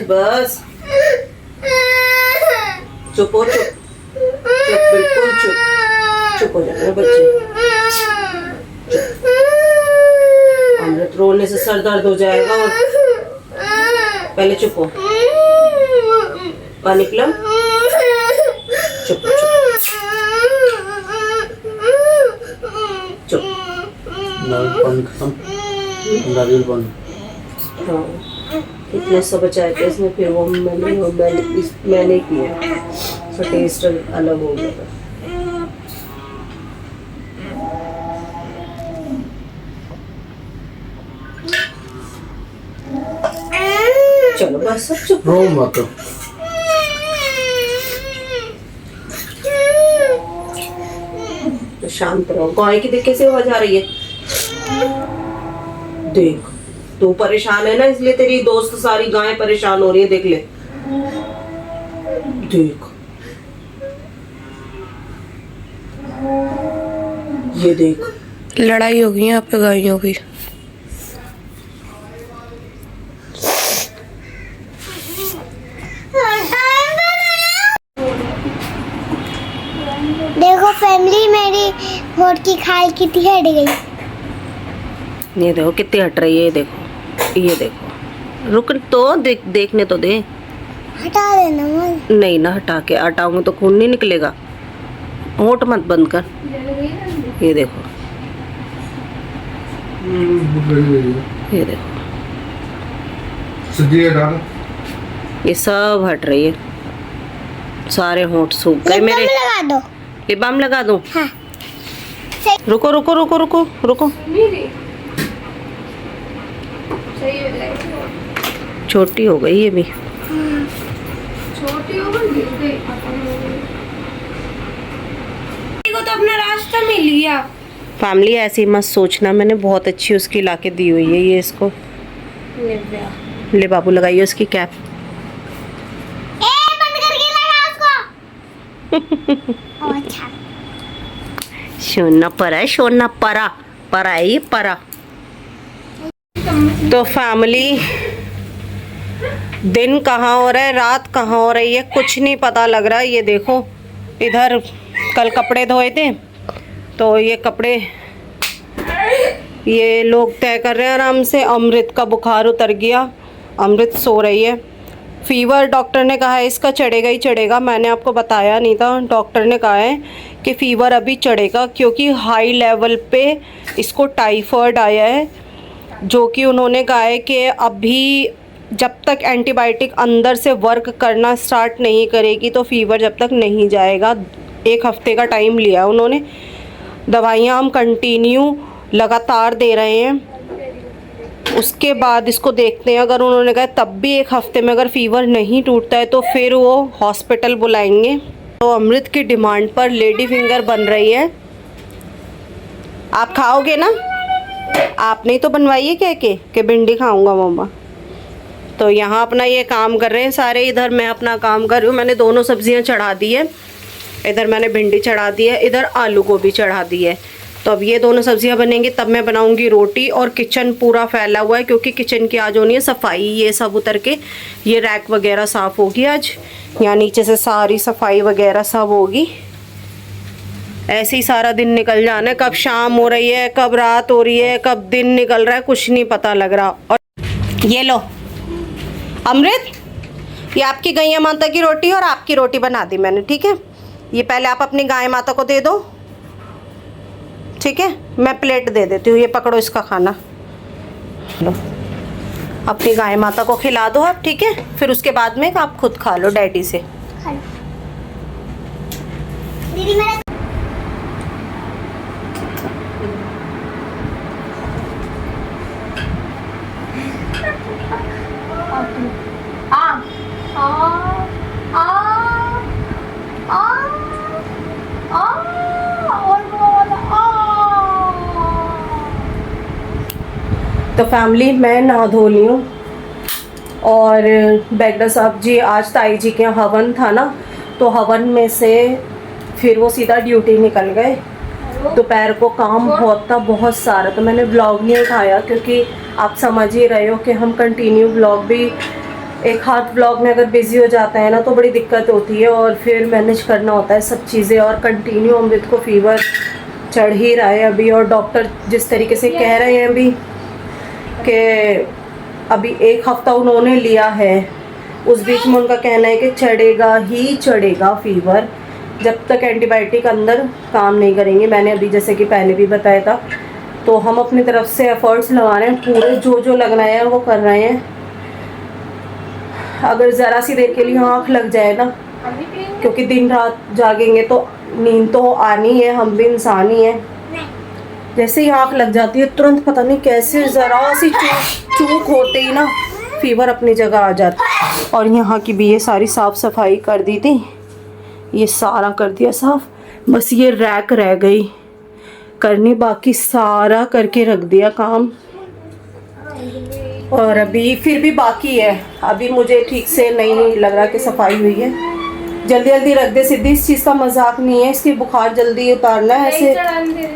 बस चुप हो, चुप चुप, बिल्कुल चुप। चुप हो जाओ बच्चे। अमृत, रोने से सर दर्द हो जाएगा। और पहले चुप हो। पानी पिलाओ। चुप चुप चुप। पानी खत्म, नारियल पानी। हाँ, इतना सब बचाया था इसमें, फिर वो मैंने किया, तो टेस्ट अलग हो गया था। चलो बस सब चुप रो मत। तो शांत रहो। गाय की देख कैसे आवाज आ रही है। देख, तू परेशान है ना, इसलिए तेरी दोस्त सारी गायें परेशान हो रही है। देख ले, देख, ये देख, लड़ाई हो गई यहाँ पे गायों की। देखो फैमिली, मेरी होठ की खाल कितनी हट गई। ये देखो कितनी हट रही है। ये देखो, ये देखो। रुक तो देखने तो दे। हटा देना मत। नहीं ना, हटा के हटाऊंगा तो खून नहीं निकलेगा। होठ मत बंद कर। ये देखो, ये देखो, ये सब हट रही है। सारे होठ सूख गए मेरे। लगा दो। लिप बाम लगा दूं? हाँ। रुको रुको रुको रुको रुको। छोटी हो गई ये भी। छोटी हो गई को तो अपना रास्ता मिल गया। फैमिली ऐसी मत सोचना, मैंने बहुत अच्छी उसकी लाके दी हुई है। ये इसको ले बाबू, लगाइए उसकी कैप। बंद करके लगा उसको। अच्छा। सोना परा है, सोना परा परा है, ये परा। तो फैमिली, दिन कहाँ हो रहा है, रात कहाँ हो रही है, कुछ नहीं पता लग रहा है। ये देखो, इधर कल कपड़े धोए थे, तो ये कपड़े ये लोग तय कर रहे हैं आराम से। अमृत का बुखार उतर गया, अमृत सो रही है। फीवर डॉक्टर ने कहा है इसका चढ़ेगा ही चढ़ेगा। मैंने आपको बताया नहीं था, डॉक्टर ने कहा है कि फीवर अभी चढ़ेगा, क्योंकि हाई लेवल पे इसको टाइफाइड आया है, जो कि उन्होंने कहा है कि अभी जब तक एंटीबायोटिक अंदर से वर्क करना स्टार्ट नहीं करेगी तो फीवर जब तक नहीं जाएगा। 1 हफ्ते का टाइम लिया उन्होंने। दवाइयाँ हम कंटिन्यू लगातार दे रहे हैं। उसके बाद इसको देखते हैं, अगर उन्होंने कहा तब भी 1 हफ्ते में अगर फीवर नहीं टूटता है तो फिर वो हॉस्पिटल बुलाएंगे। तो अमृत की डिमांड पर लेडी फिंगर बन रही है। आप खाओगे ना? आपने तो बनवाई है कह के भिंडी खाऊंगा मम्मा। तो यहाँ अपना ये काम कर रहे हैं सारे। इधर मैं अपना काम कर रही हूँ। मैंने दोनों सब्जियाँ चढ़ा दी है। इधर मैंने भिंडी चढ़ा दी है, इधर आलू गोभी चढ़ा दी है। तो अब ये दोनों सब्जियां बनेंगी, तब मैं बनाऊंगी रोटी। और किचन पूरा फैला हुआ है, क्योंकि किचन की आज होनी है सफाई। ये सब उतर के ये रैक वगैरह साफ़ होगी आज। यहाँ नीचे से सारी सफाई वगैरह सब होगी। ऐसे ही सारा दिन निकल जाना है। कब शाम हो रही है, कब रात हो रही है, कब दिन निकल रहा है, कुछ नहीं पता लग रहा। और ये लो अमृत, ये आपकी गैया माता की रोटी और आपकी रोटी बना दी मैंने, ठीक है? ये पहले आप अपनी गाय माता को दे दो, ठीक है? मैं प्लेट दे देती हूँ, ये पकड़ो इसका खाना। लो, अपनी गाय माता को खिला दो आप, ठीक है? फिर उसके बाद में आप खुद खा लो डैडी से। दीदी मेरा तो फैमिली मैं नहा धो ली हूँ और बेगडा साहब जी आज ताई जी के यहाँ हवन था ना, तो हवन में से फिर वो सीधा ड्यूटी निकल गए। दोपहर को काम बहुत था, बहुत सारा, तो मैंने ब्लॉग नहीं उठाया क्योंकि आप समझ ही रहे हो कि हम कंटिन्यू ब्लॉग भी, एक हाथ ब्लॉग में अगर बिज़ी हो जाता है ना तो बड़ी दिक्कत होती है और फिर मैनेज करना होता है सब चीज़ें। और कंटिन्यू अमृत को फीवर चढ़ ही रहा है अभी, और डॉक्टर जिस तरीके से कह रहे हैं अभी कि अभी 1 हफ्ता उन्होंने लिया है, उस बीच में उनका कहना है कि चढ़ेगा ही चढ़ेगा फीवर जब तक एंटीबायोटिक अंदर काम नहीं करेंगे। मैंने अभी जैसे कि पहले भी बताया था, तो हम अपनी तरफ से एफर्ट्स लगा रहे हैं पूरे, जो लगना है वो कर रहे हैं। अगर ज़रा सी देर के लिए आँख लग जाए ना, क्योंकि दिन रात जागेंगे तो नींद तो आनी है, हम भी इंसान ही हैं। जैसे ही आँख लग जाती है तुरंत पता नहीं कैसे ज़रा सी चूक होते ही ना फीवर अपनी जगह आ जाता है। और यहाँ की भी ये सारी साफ़ सफाई कर दी थी, ये सारा कर दिया साफ़, बस ये रैक रह गई करनी, बाकी सारा करके रख दिया काम। और अभी फिर भी बाकी है, अभी मुझे ठीक से नहीं लग रहा कि सफाई हुई है। जल्दी जल्दी रख दे सिद्धि, इस चीज़ का मजाक नहीं है, इसकी बुखार जल्दी उतारना है, ऐसे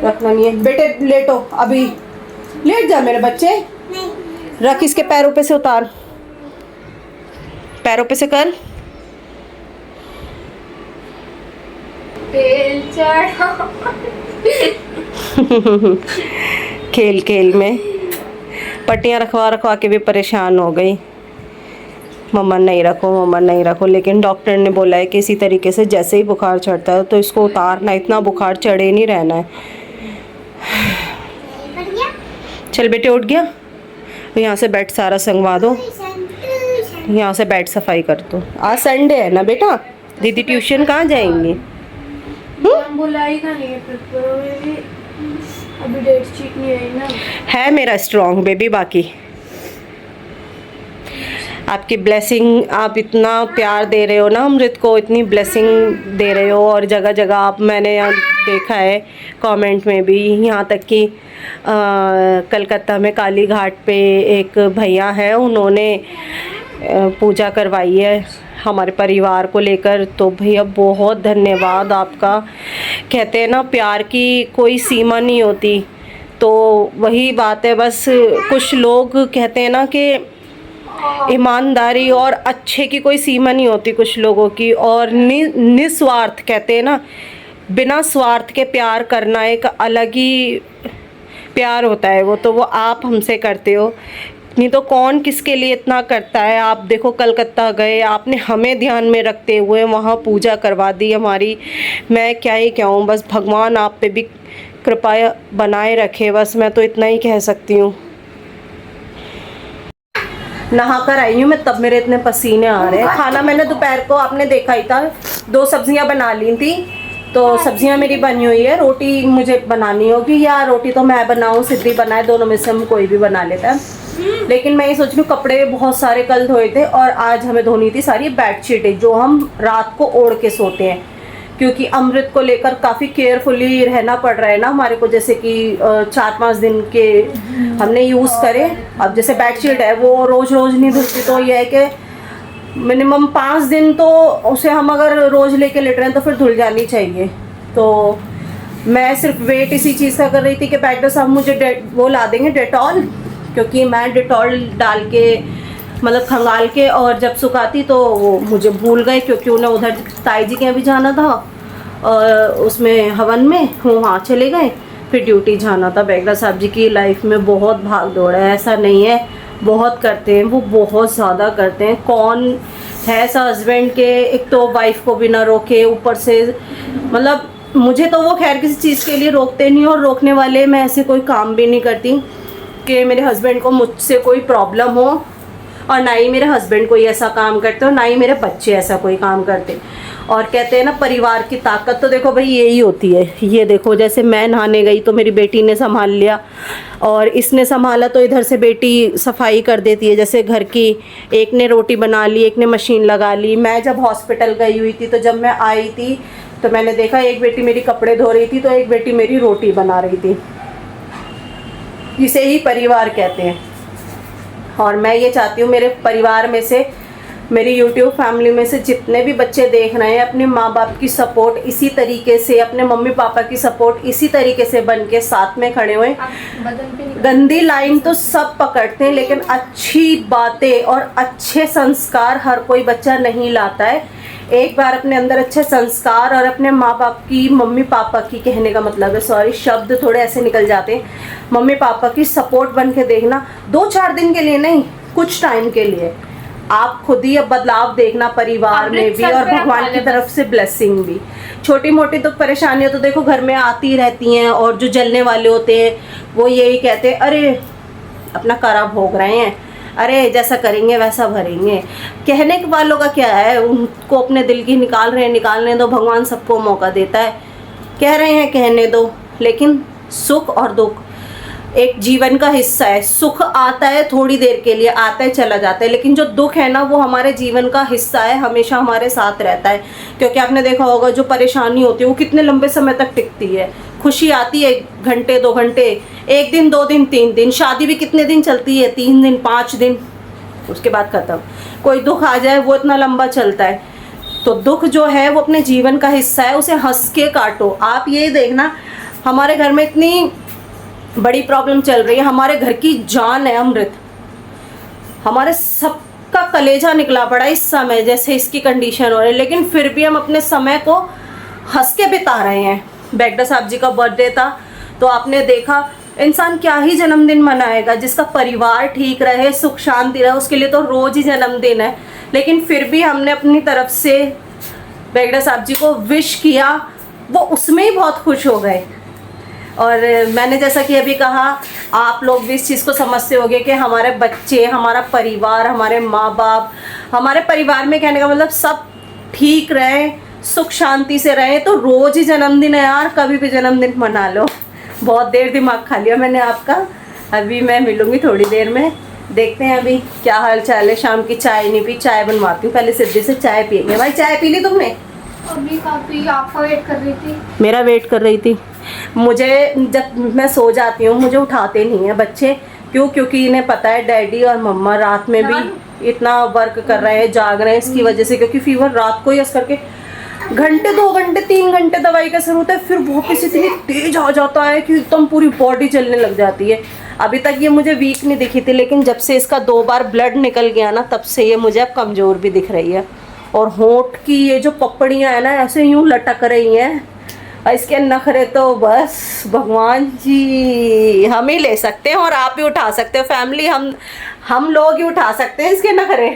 रखना नहीं है। बेटे लेटो, अभी लेट जा मेरे बच्चे, रख इसके पैरों पे से उतार, पैरों पे से कर। खेल खेल में पट्टियाँ रखवा के भी परेशान हो गई। मम्मा नहीं रखो, मम्मा नहीं रखो, लेकिन डॉक्टर ने बोला है कि इसी तरीके से जैसे ही बुखार चढ़ता है तो इसको उतारना, इतना बुखार चढ़े नहीं रहना है। चल बेटे उठ गया, यहाँ से बेड सारा संगवा दो, यहाँ से बेड सफाई कर दो। आज संडे है ना बेटा, दीदी ट्यूशन कहाँ जाएंगी? बुलाएगा नहीं है, अभी डेट शीट नहीं आई ना। है मेरा स्ट्रॉन्ग बेबी, बाकी आपकी ब्लेसिंग, आप इतना प्यार दे रहे हो ना अमृत को, इतनी ब्लेसिंग दे रहे हो, और जगह जगह आप, मैंने यहाँ देखा है कमेंट में भी, यहाँ तक कि कलकत्ता में काली घाट पे एक भैया है, उन्होंने पूजा करवाई है हमारे परिवार को लेकर। तो भैया बहुत धन्यवाद आपका। कहते हैं ना प्यार की कोई सीमा नहीं होती, तो वही बात है, बस कुछ लोग कहते हैं ना कि ईमानदारी और अच्छे की कोई सीमा नहीं होती कुछ लोगों की, और निस्वार्थ कहते हैं ना, बिना स्वार्थ के प्यार करना एक अलग ही प्यार होता है। वो तो वो आप हमसे करते हो, नहीं तो कौन किसके लिए इतना करता है। आप देखो कलकत्ता गए, आपने हमें ध्यान में रखते हुए वहाँ पूजा करवा दी हमारी। मैं क्या ही कहूँ, बस भगवान आप पे भी कृपा बनाए रखे, बस मैं तो इतना ही कह सकती हूँ। नहा कर आई हूँ मैं, तब मेरे इतने पसीने आ रहे हैं। खाना मैंने दोपहर को आपने देखा ही था, 2 सब्जियाँ बना ली थी, तो सब्जियाँ मेरी बनी हुई है। रोटी मुझे बनानी होगी, या रोटी तो मैं बनाऊँ सिद्धि बनाए, दोनों में से हम कोई भी बना लेता है। लेकिन मैं ये सोच रही हूँ, कपड़े बहुत सारे कल धोए थे और आज हमें धोनी थी सारी बेडशीटें जो हम रात को ओढ़ के सोते हैं, क्योंकि अमृत को लेकर काफ़ी केयरफुली रहना पड़ रहा है ना हमारे को। जैसे कि 4-5 दिन के हमने यूज़ करे, अब जैसे बेडशीट है वो रोज़ नहीं धुलती, तो यह है कि मिनिमम 5 दिन तो उसे हम अगर रोज़ लेके लेट रहे हैं तो फिर धुल जानी चाहिए। तो मैं सिर्फ वेट इसी चीज़ का कर रही थी कि बेगडा साहब मुझे वो ला देंगे डेटॉल, क्योंकि मैं डेटॉल डाल के मतलब खंगाल के और जब सुखाती तो वो मुझे भूल गए, क्योंकि उन्हें उधर ताई जी के यहाँ भी जाना था और उसमें हवन में वहाँ चले गए, फिर ड्यूटी जाना था। बेगडा साहब जी की लाइफ में बहुत भाग दौड़ है, ऐसा नहीं है, बहुत करते हैं वो, बहुत ज़्यादा करते हैं। कौन है ऐसा हस्बैंड के एक तो वाइफ को भी ना रोके, ऊपर से मतलब मुझे तो वो खैर किसी चीज़ के लिए रोकते नहीं, और रोकने वाले मैं ऐसे कोई काम भी नहीं करती कि मेरे हस्बैंड को मुझसे कोई प्रॉब्लम हो, और ना ही मेरे हस्बैंड कोई ऐसा काम करते और ना ही मेरे बच्चे ऐसा कोई काम करते। और कहते हैं ना परिवार की ताकत तो देखो भाई यही होती है। ये देखो जैसे मैं नहाने गई तो मेरी बेटी ने संभाल लिया, और इसने संभाला तो इधर से बेटी सफाई कर देती है, जैसे घर की, एक ने रोटी बना ली, एक ने मशीन लगा ली। मैं जब हॉस्पिटल गई हुई थी तो जब मैं आई थी तो मैंने देखा एक बेटी मेरी कपड़े धो रही थी तो एक बेटी मेरी रोटी बना रही थी। इसे ही परिवार कहते हैं। और मैं ये चाहती हूँ मेरे परिवार में से, मेरी यूट्यूब फैमिली में से जितने भी बच्चे देख रहे हैं, अपने माँ बाप की सपोर्ट इसी तरीके से, अपने मम्मी पापा की सपोर्ट इसी तरीके से बन के साथ में खड़े हुए। आप बदन पे नहीं गंदी लाइन तो सब पकड़ते हैं, लेकिन अच्छी बातें और अच्छे संस्कार हर कोई बच्चा नहीं लाता है। एक बार अपने अंदर अच्छे संस्कार और अपने माँ बाप की, मम्मी पापा की, कहने का मतलब है, सॉरी शब्द थोड़े ऐसे निकल जाते हैं, मम्मी पापा की सपोर्ट बन के देखना, 2-4 दिन के लिए नहीं, कुछ टाइम के लिए आप खुद ही अब बदलाव देखना परिवार में भी और भगवान की तरफ से ब्लेसिंग भी। छोटी मोटी तो परेशानियां तो देखो घर में आती रहती हैं, और जो जलने वाले होते हैं वो यही कहते हैं, अरे अपना करा भोग रहे हैं, अरे जैसा करेंगे वैसा भरेंगे। कहने के वालों का क्या है, उनको अपने दिल की निकालने दो, भगवान सबको मौका देता है। कह रहे हैं कहने दो, लेकिन सुख और दुख एक जीवन का हिस्सा है। सुख आता है थोड़ी देर के लिए, आता है चला जाता है, लेकिन जो दुख है ना वो हमारे जीवन का हिस्सा है, हमेशा हमारे साथ रहता है। क्योंकि आपने देखा होगा जो परेशानी होती है वो कितने लंबे समय तक टिकती है। खुशी आती है 1 घंटे 2 घंटे, 1 दिन 2 दिन 3 दिन, शादी भी कितने दिन चलती है, 3 दिन 5 दिन, उसके बाद खत्म। कोई दुख आ जाए वो इतना लंबा चलता है। तो दुख जो है वो अपने जीवन का हिस्सा है, उसे हंस के काटो। आप ये देखना, हमारे घर में इतनी बड़ी प्रॉब्लम चल रही है, हमारे घर की जान है अमृत, हमारे सबका कलेजा निकला पड़ा इस समय, जैसे इसकी कंडीशन हो रही है, लेकिन फिर भी हम अपने समय को हंस के बिता रहे हैं। बेगडा साहब जी का बर्थडे था तो आपने देखा, इंसान क्या ही जन्मदिन मनाएगा, जिसका परिवार ठीक रहे, सुख शांति रहे, उसके लिए तो रोज ही जन्मदिन है। लेकिन फिर भी हमने अपनी तरफ से बेगडा साहब जी को विश किया, वो उसमें ही बहुत खुश हो गए। और मैंने जैसा कि अभी कहा, आप लोग भी इस चीज़ को समझते होंगे कि हमारे बच्चे, हमारा परिवार, हमारे माँ बाप, हमारे परिवार में कहने का मतलब सब ठीक रहे, सुख शांति से रहे। तो रोज़ ही जन्मदिन है यार, कभी भी जन्मदिन मना लो। बहुत देर दिमाग खा लिया मैंने आपका। अभी मैं मिलूँगी थोड़ी देर में, देखते हैं अभी क्या हाल चाल है। शाम की चाय नहीं पी, चाय बनवाती हूँ, पहले सिद्धि से चाय पियेंगे। भाई चाय पी ली तुमने? अभी काफी आपका वेट कर रही थी। मेरा वेट कर रही थी। मुझे जब मैं सो जाती हूँ मुझे उठाते नहीं हैं बच्चे, क्यों? क्योंकि इन्हें पता है डैडी और मम्मा रात में भी इतना वर्क कर रहे हैं, जाग रहे हैं इसकी वजह से, क्योंकि फीवर रात को ही असर करके घंटे 2 घंटे 3 घंटे दवाई का असर होता है, फिर वापस इतनी तेज आ जाता है कि एकदम पूरी बॉडी चलने लग जाती है। अभी तक ये मुझे वीक नहीं दिखी थी, लेकिन जब से इसका 2 बार ब्लड निकल गया ना, तब से ये मुझे अब कमज़ोर भी दिख रही है। और होंठ की ये जो पपड़ियाँ हैं ना, ऐसे यूँ लटक रही हैं, और इसके नखरे तो बस भगवान जी हम ही ले सकते हैं, और आप भी उठा सकते हो। फैमिली हम लोग ही उठा सकते हैं इसके नखरे।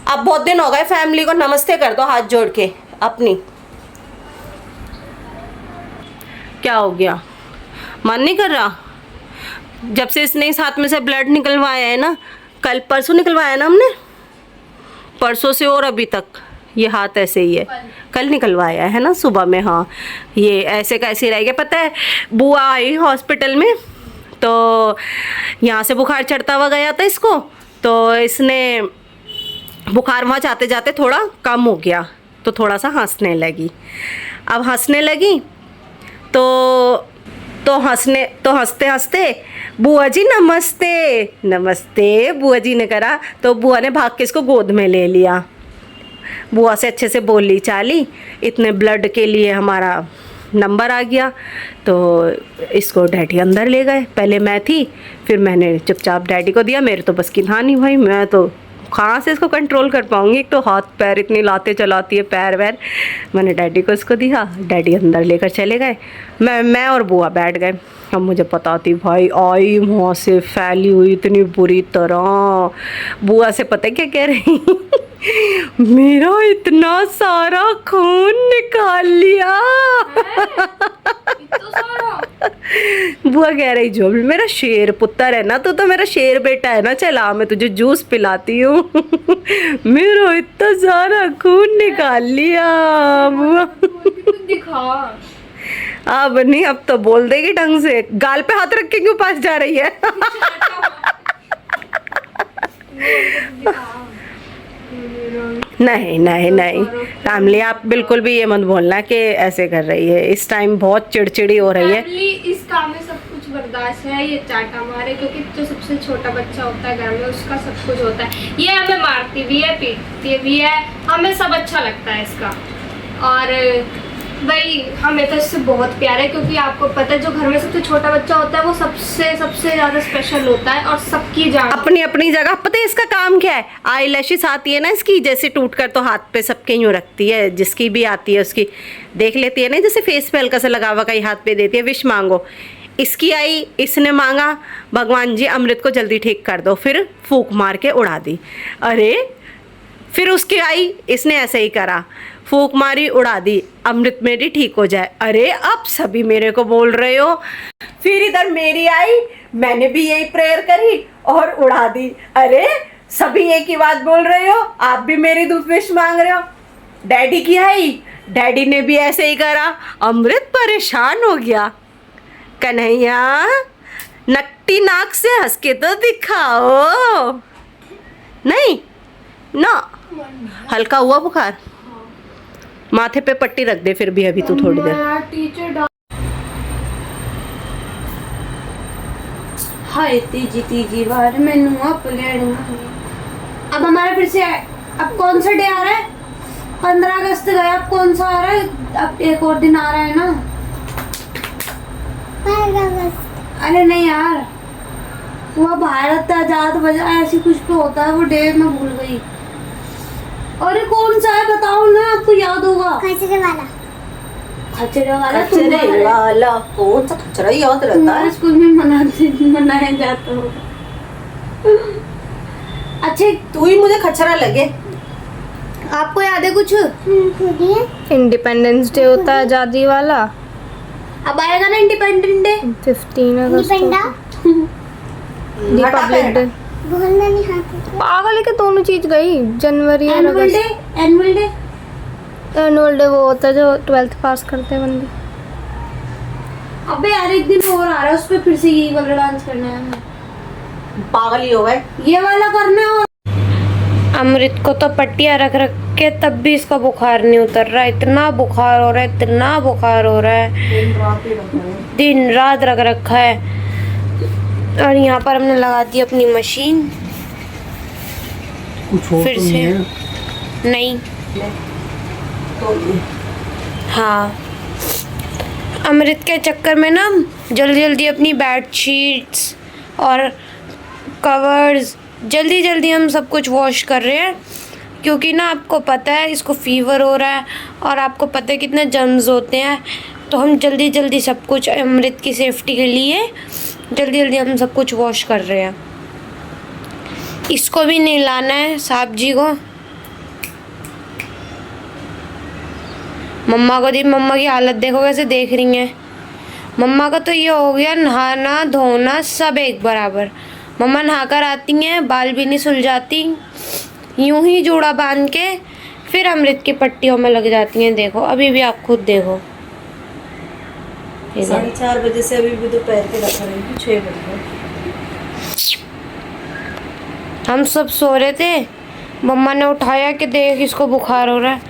अब बहुत दिन हो गए, फैमिली को नमस्ते कर दो हाथ जोड़ के अपनी। क्या हो गया, मन नहीं कर रहा? जब से इसने इस हाथ में से ब्लड निकलवाया है ना, कल परसों निकलवाया ना हमने, परसों से और अभी तक ये हाथ ऐसे ही है। कल निकलवाया है ना सुबह में। हाँ, ये ऐसे कैसे रह गया। पता है, बुआ आई हॉस्पिटल में, तो यहाँ से बुखार चढ़ता हुआ गया था इसको, तो इसने बुखार वहाँ जाते जाते थोड़ा कम हो गया, तो थोड़ा सा हंसने लगी। अब हंसने लगी तो हंसते हंसते बुआ जी नमस्ते नमस्ते बुआ जी ने करा, तो बुआ ने भाग के इसको गोद में ले लिया। बुआ से अच्छे से बोली चाली, इतने ब्लड के लिए हमारा नंबर आ गया, तो इसको डैडी अंदर ले गए। पहले मैं थी, फिर मैंने चुपचाप डैडी को दिया। मेरे तो बस की था नहीं भाई, मैं तो कहाँ से इसको कंट्रोल कर पाऊँगी, एक तो हाथ पैर इतनी लाते चलाती है, पैर वैर। मैंने डैडी को इसको दिया, डैडी अंदर लेकर चले गए, मैं और बुआ बैठ गए। अब मुझे पता थी भाई, आई वहाँ से फैली हुई इतनी बुरी तरह। बुआ से पता क्या कह रही मेरा इतना सारा खून निकाल लिया। बुआ कह रही जो भी मेरा शेर पुत्र है ना, तो मेरा शेर बेटा है ना, चला मैं तुझे जूस पिलाती हूँ। मेरा इतना सारा खून निकाल लिया बुआ। दिखा अब नहीं, अब तो बोल देगी ढंग से। गाल पे हाथ रख के क्यों पास जा रही है? नहीं नहीं नहीं फैमिली, आप बिल्कुल भी ये मत बोलना कि ऐसे कर रही है। इस टाइम बहुत चिड़चिड़ी हो रही है। फैमिली, इस काम में सब कुछ बर्दाश्त है। ये चाटा मारे, क्योंकि जो सबसे छोटा बच्चा होता है घर में, उसका सब कुछ होता है। ये हमें मारती भी है, पीटती भी है, हमें सब अच्छा लगता है इसका। और भाई हमें तो इससे बहुत प्यार है, क्योंकि आपको पता है जो घर में सबसे छोटा बच्चा होता है वो सबसे ज़्यादा स्पेशल होता है और सबकी जान। अपनी अपनी जगह पता है इसका काम क्या है। आई लैशेस आती है ना इसकी, जैसे टूट कर तो हाथ पे सबके यूँ रखती है, जिसकी भी आती है उसकी देख लेती है ना, जैसे फेस पे हल्का सा लगा हुआ कहीं हाथ पे देती है, विश मांगो। इसकी आई, इसने मांगा भगवान जी अमृत को जल्दी ठीक कर दो, फिर फूंक मार के उड़ा दी। अरे फिर उसकी आई, इसने ऐसे ही करा, फूंक मारी उड़ा दी, अमृत मेरी ठीक हो जाए। अरे अब सभी मेरे को बोल रहे हो। फिर इधर मेरी आई, मैंने भी यही प्रेयर करी और उड़ा दी। अरे सभी एक ही बात बोल रहे हो, आप भी मेरी विश मांग रहे हो। डैडी की आई, डैडी ने भी ऐसे ही करा, अमृत परेशान हो गया। कन्हैया नकटी नाक से हंस के तो दिखाओ। नहीं ना, हल्का हुआ बुखार, माथे पे पट्टी रख दे फिर भी अभी तू थोड़ी देर। टीचर हाय तीजी तीजी बार मैनू आप लेना। अब हमारा फिर से अब कौन सा डे आ रहा है? 15 अगस्त गया, अब कौन सा आ रहा है? अब एक और दिन आ रहा है ना। 15 अगस्त। अरे नहीं यार, वो भारत आजाद वजह ऐसी कुछ तो होता है, वो डे मैं भूल गई। अरे कौन सा है बताओ ना, आपको याद होगा। खचरे वाला। खचरे वाला? खचरे वाला कौन सा खचरा याद रहता तुम्हारे है? स्कूल में मनाया जाता होगा। अच्छा तू ही मुझे खचरा लगे। आपको याद है कुछ? खुद ही है। इंडिपेंडेंस डे होता है, आज़ादी वाला। अब आएगा ना इंडिपेंडेंस डे। 15 अगस्त डिपेंडा। Republic day. बोलना नहीं आता। पागल है कि दोनों चीज गई, जनवरी और एनुअल डे। अगस्त। एनुअल डे एनुअल डे वो होता है जो 12th पास करते हैं बंदे। अबे यार एक दिन और आ रहा है, उस पे फिर से यही वाला डांस करना है हमें। पागल ही हो गए। ये वाला करना है। और अमृत को तो पट्टियाँ रख रख के तब भी इसका बुखार नहीं उतर रहा। इतना बुखार हो रहा है, इतना बुखार हो रहा है, दिन रात रख रखा है। और यहाँ पर हमने लगा दी अपनी मशीन। कुछ हो फिर तो से नहीं है? नहीं। हाँ, अमृत के चक्कर में ना जल्दी जल्दी अपनी बेडशीट्स और कवर्स जल्दी जल्दी हम सब कुछ वॉश कर रहे हैं, क्योंकि ना आपको पता है इसको फीवर हो रहा है और आपको पता है कितने जर्म्स होते हैं। तो हम जल्दी जल्दी सब कुछ अमृत की सेफ्टी के लिए जल्दी जल्दी हम सब कुछ वॉश कर रहे हैं। इसको भी नहलाना है साहब जी को। मम्मा को दी, मम्मा की हालत देखो कैसे देख रही हैं। मम्मा का तो ये हो गया नहाना धोना सब एक बराबर। मम्मा नहाकर आती हैं, बाल भी नहीं सुलझाती, यूं ही जूड़ा बांध के फिर अमृत की पट्टियों में लग जाती हैं। देखो अभी भी आप खुद देखो। 4:30 बजे से अभी भी दोपहर के रख रहे हैं, 6 बजे। हम सब सो रहे थे, मम्मा ने उठाया कि देख इसको बुखार हो रहा है।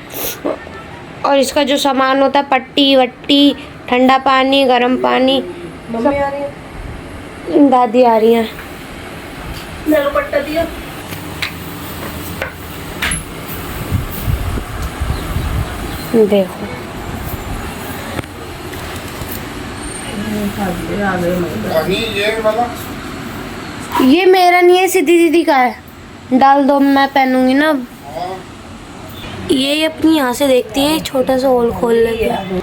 और इसका जो सामान होता है, पट्टी वट्टी, ठंडा पानी, गर्म पानी, मम्मी आ रही है, दादी आ रही हैं। नल पट्टा दिया। देखो ये मेरा नहीं है, सीधी दीदी का है। डाल दो, मैं पहनूंगी ना। ये अपनी यहाँ से देखती है, छोटा सा होल खोल लेती है।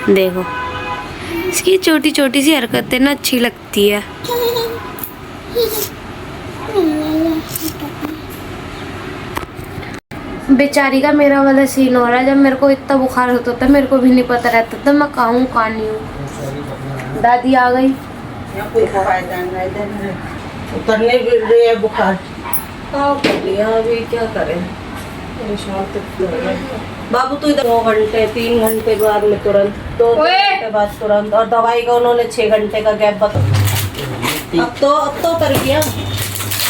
देखो इसकी छोटी छोटी सी हरकतें ना अच्छी लगती है। बेचारी का मेरा वाला सीन हो रहा है। जब मेरे को इतना बुखार होता था मेरे को भी नहीं पता रहता था मैं कहाँ हूँ कहाँ नहीं हूँ। दादी आ गई। उतरने भी रही है बुखार। अभी क्या करें, बाबू तो इधर 2 घंटे 3 घंटे बाद में तुरंत, 2 घंटे बाद तुरंत। और दवाई का उन्होंने 6 घंटे का गैप बता। अब तो कर दिया।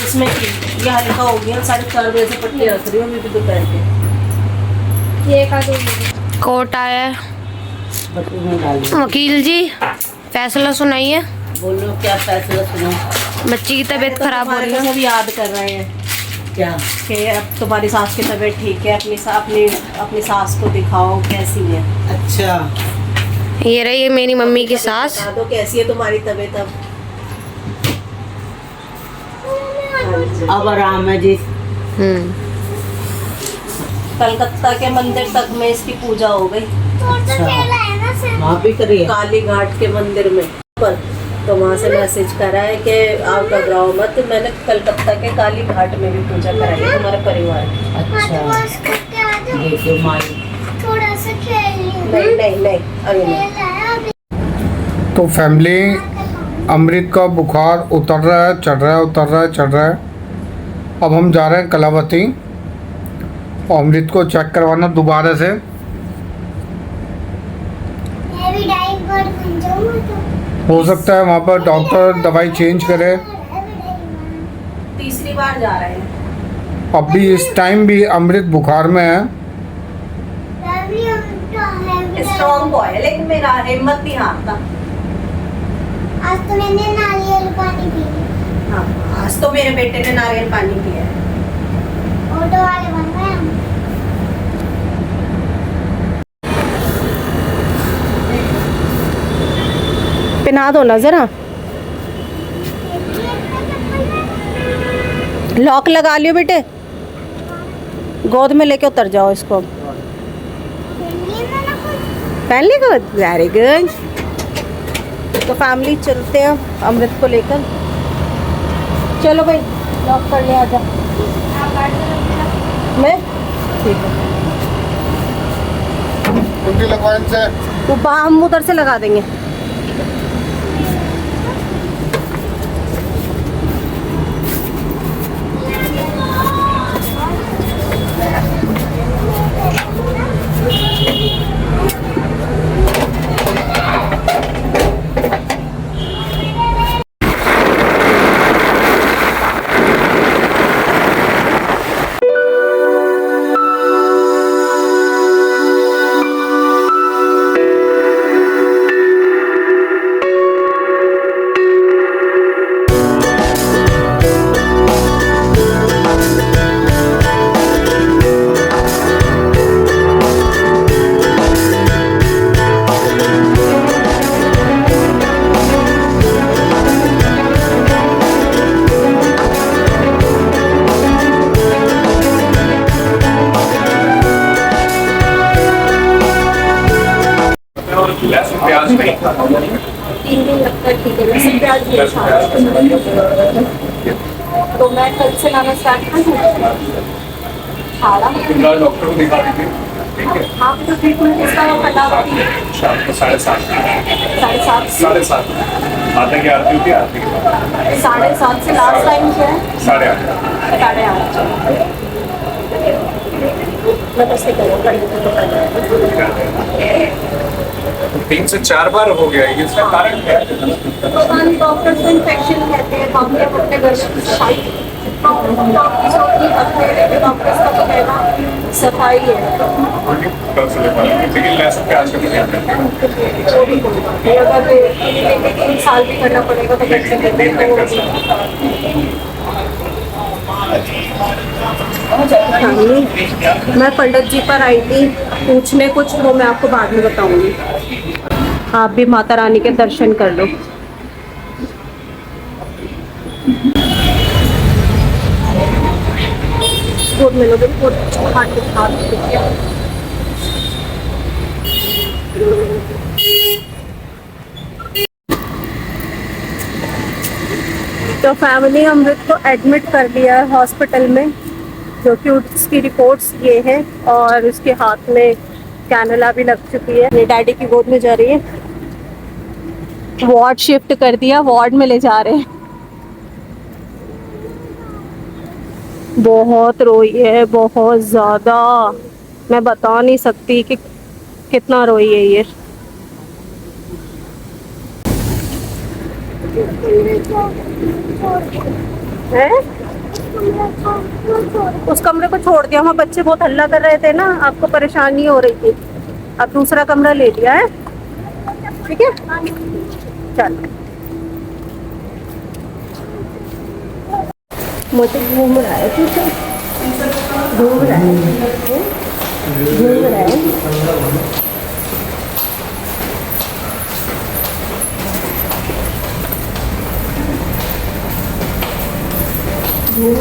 इसमें ये हल्का हो गया, 4:30 बजे से पट्टी रख रही हूँ अभी भी दोपहर के। ये का दो कोर्ट आया है। बटू में डाल वकील जी फैसला सुनाइए। बोलो क्या फैसला सुनो। बच्ची की तबीयत खराब हो रही है। सब याद कर रहे हैं क्या? कि अब तुम्हारी सास की तबीयत ठीक है, अपनी सास को दिखाओ कैसी है। अच्छा, ये रही है मेरी मम्मी की सास। बता दो कैसी है तुम्हारी तबीयत अब। अब आराम है जी। कलकत्ता के मंदिर तक में इसकी पूजा हो गई, वहाँ भी करिए। काली घाट के मंदिर में पर। तो वहाँ से मैसेज करा है कि आप घबराओ मत, मैंने कलकत्ता के काली घाट में भी पूजा कराई है तुम्हारे परिवार की। अच्छा, देखिए माई। थोड़ा सा खेल नहीं नहीं नहीं अभी नहीं। तो फैमिली, अमृत का बुखार उतर रहा है, चढ़ रहा है, उतर रहा है, चढ़ रहा है। अब हम जा रहे हैं कलावती और अमृत को चेक करवाना दोबारा से। हो सकता है वहाँ पर डॉक्टर दवाई चेंज करे। तीसरी बार जा रहे हैं। अब भी इस टाइम भी अमृत बुखार में है। स्ट्रॉन्ग बॉय है लेकिन मेरा हिम्मत नहीं हारता। आज तो मैंने नारियल पानी पी लिया। हाँ, आज तो मेरे बेटे ने नारियल पानी पिया है। ऑटो वाले बन गए हम। पिना दो ना जरा, लॉक लगा लियो बेटे, गोद में लेके उतर जाओ इसको। पहन ली गोद, वेरी गुड। तो फैमिली चलते हैं अमृत को लेकर। चलो भाई लॉक कर ले, आजा। मैं ठीक है, उल्टी लगवा इनसे। वो हम उधर से लगा देंगे। लहसुन प्याज नहीं खाता। 3 दिन लगता है, ठीक है। लहसुन प्याज नहीं खाता तो मैं कल से लाना स्टार्ट कर दूँ। फिलहाल डॉक्टर को दिखा दीजिए, ठीक है। हाँ तो ट्रीटमेंट इसका कलावती शाम को 7:30 7:30 आधा की आरती होती है, आरती के बाद 7:30 से लास्ट टाइम क्या है 8:30। 8:30 मैं तो इससे करूँ 3 से 4 बार हो गया, इसका कारण क्या है? डॉक्टर से इन्फेक्शन कहते हैं, हम लोग अपने घर सफाई है। लेकिन लहसुन प्याज का ध्यान रखें। जो भी बोलूँ अगर 3 साल भी करना पड़ेगा तो घर से मैं पंडित जी पर आई थी पूछने कुछ, वो मैं आपको बाद में बताऊंगी। आप भी माता रानी के दर्शन कर लो। गोद में लोगे तो फैमिली अमृत को एडमिट कर लिया है हॉस्पिटल में, जो कि उसकी रिपोर्ट्स ये है और उसके हाथ में कैनुला भी लग चुकी है। मेरे डैडी की गोद में जा रही है, वार्ड शिफ्ट कर दिया, वार्ड में ले जा रहे हैं। बहुत रोई है, बहुत ज़्यादा, मैं बता नहीं सकती कि कितना रोई है ये। है उस कमरे को छोड़ दिया, वहाँ बच्चे बहुत हल्ला कर रहे थे ना, आपको परेशानी हो रही थी। अब दूसरा कमरा ले लिया है, ठीक है। चलो मुझे घूम रहा है, ठीक है, घूम रहा है, घूम रहा है। ये